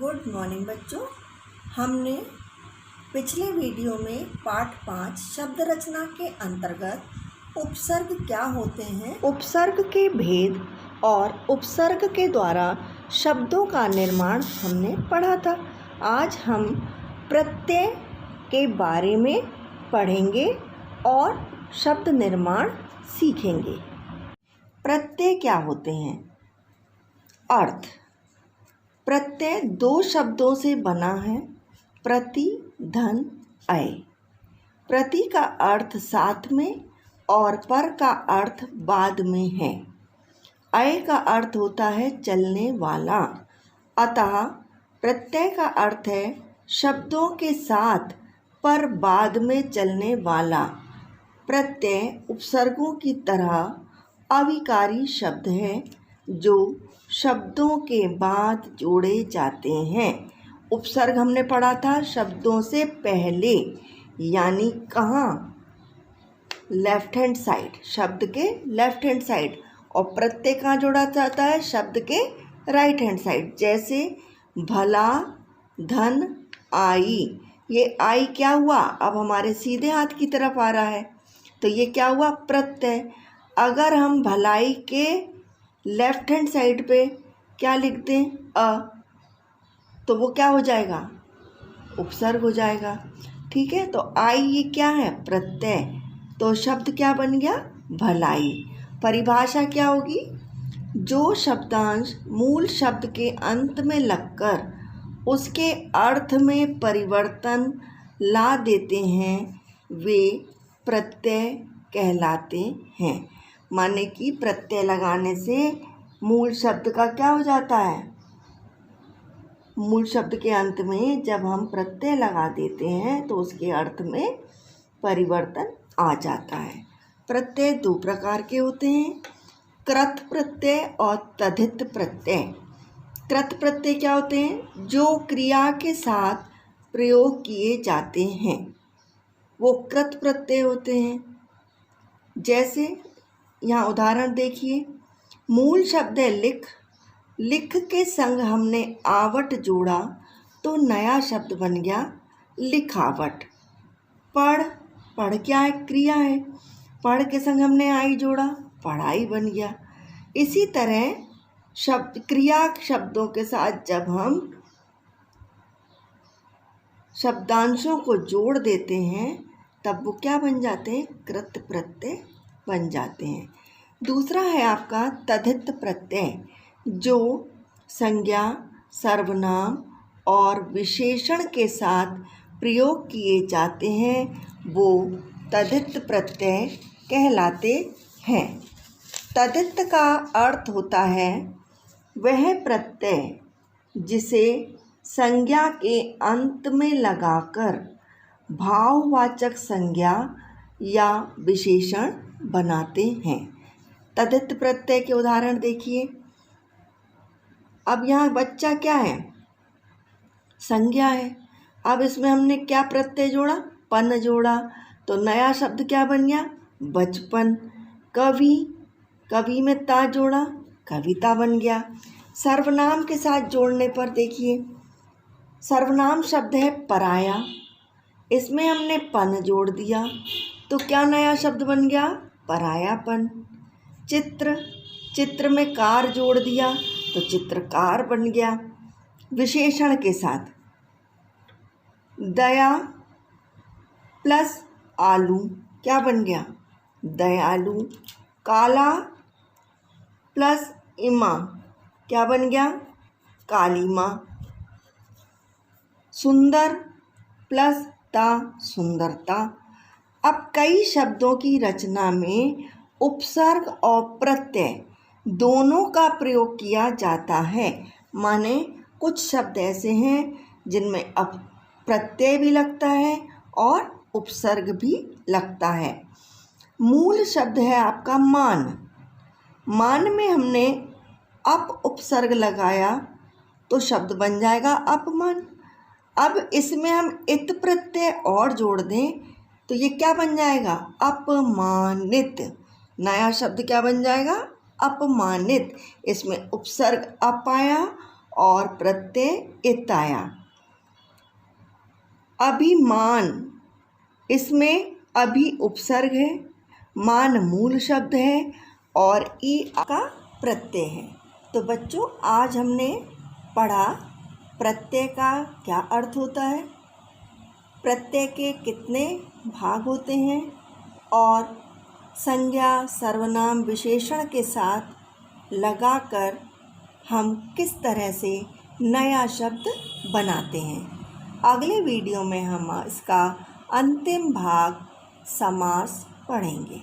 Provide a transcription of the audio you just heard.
Good morning बच्चों। हमने पिछले वीडियो में पाठ 5 शब्द रचना के अंतर्गत उपसर्ग क्या होते हैं, उपसर्ग के भेद और उपसर्ग के द्वारा शब्दों का निर्माण हमने पढ़ा था। आज हम प्रत्यय के बारे में पढ़ेंगे और शब्द निर्माण सीखेंगे। प्रत्यय क्या होते हैं? अर्थ। प्रत्यय दो शब्दों से बना है, प्रति, धन, अय। प्रति का अर्थ साथ में और पर का अर्थ बाद में है। अय का अर्थ होता है चलने वाला। अतः प्रत्यय का अर्थ है शब्दों के साथ पर बाद में चलने वाला। प्रत्यय उपसर्गों की तरह अविकारी शब्द है जो शब्दों के बाद जोड़े जाते हैं। उपसर्ग हमने पढ़ा था शब्दों से पहले, यानी कहाँ? लेफ्ट हैंड साइड, शब्द के लेफ्ट हैंड साइड। और प्रत्यय कहाँ जोड़ा जाता है? शब्द के राइट हैंड साइड। जैसे भला, धन, आई। ये आई क्या हुआ? अब हमारे सीधे हाथ की तरफ आ रहा है, तो ये क्या हुआ? प्रत्यय। अगर हम भलाई के लेफ्ट हैंड साइड पे क्या लिख दें? अ, तो वो क्या हो जाएगा? उपसर्ग हो जाएगा। ठीक है, तो आई ये क्या है? प्रत्यय। तो शब्द क्या बन गया? भलाई। परिभाषा क्या होगी? जो शब्दांश मूल शब्द के अंत में लगकर उसके अर्थ में परिवर्तन ला देते हैं वे प्रत्यय कहलाते हैं। माने कि प्रत्यय लगाने से मूल शब्द का क्या हो जाता है? मूल शब्द के अंत में जब हम प्रत्यय लगा देते हैं तो उसके अर्थ में परिवर्तन आ जाता है। प्रत्यय दो प्रकार के होते हैं, कृत प्रत्यय और तद्धित प्रत्यय। कृत प्रत्यय क्या होते हैं? जो क्रिया के साथ प्रयोग किए जाते हैं वो कृत प्रत्यय होते हैं। जैसे यहाँ उदाहरण देखिए, मूल शब्द है लिख। लिख के संग हमने आवट जोड़ा तो नया शब्द बन गया लिखावट। पढ़, पढ़ क्या है? क्रिया है। पढ़ के संग हमने आई जोड़ा, पढ़ाई बन गया। इसी तरह शब्द क्रिया शब्दों के साथ जब हम शब्दांशों को जोड़ देते हैं तब वो क्या बन जाते हैं? कृत प्रत्यय बन जाते हैं। दूसरा है आपका तद्धित प्रत्यय, जो संज्ञा, सर्वनाम और विशेषण के साथ प्रयोग किए जाते हैं वो तद्धित प्रत्यय कहलाते हैं। तद्धित का अर्थ होता है वह प्रत्यय जिसे संज्ञा के अंत में लगाकर भाववाचक संज्ञा या विशेषण बनाते हैं। तद्धित प्रत्यय के उदाहरण देखिए। अब यहाँ बच्चा क्या है? संज्ञा है। अब इसमें हमने क्या प्रत्यय जोड़ा? पन जोड़ा, तो नया शब्द क्या बन गया? बचपन। कवि, कवि में ता जोड़ा, कविता बन गया। सर्वनाम के साथ जोड़ने पर देखिए, सर्वनाम शब्द है पराया, इसमें हमने पन जोड़ दिया तो क्या नया शब्द बन गया? परायापन। चित्र, चित्र में कार जोड़ दिया तो चित्रकार बन गया। विशेषण के साथ दया प्लस आलू क्या बन गया? दयालु। काला प्लस इमा क्या बन गया? कालीमा। सुंदर प्लस ता सुंदरता। अब कई शब्दों की रचना में उपसर्ग और प्रत्यय दोनों का प्रयोग किया जाता है। माने कुछ शब्द ऐसे हैं जिनमें अब प्रत्यय भी लगता है और उपसर्ग भी लगता है। मूल शब्द है आपका मान। मान में हमने अप उपसर्ग लगाया तो शब्द बन जाएगा अपमान। अब इसमें हम इत प्रत्यय और जोड़ दें तो ये क्या बन जाएगा? अपमानित। नया शब्द क्या बन जाएगा? अपमानित। इसमें उपसर्ग अप आया और प्रत्यय इताया। अभिमान, इसमें अभि उपसर्ग है, मान मूल शब्द है और ई का प्रत्यय है। तो बच्चों, आज हमने पढ़ा प्रत्यय का क्या अर्थ होता है, प्रत्यय के कितने भाग होते हैं और संज्ञा सर्वनाम विशेषण के साथ लगाकर हम किस तरह से नया शब्द बनाते हैं। अगले वीडियो में हम इसका अंतिम भाग समास पढ़ेंगे।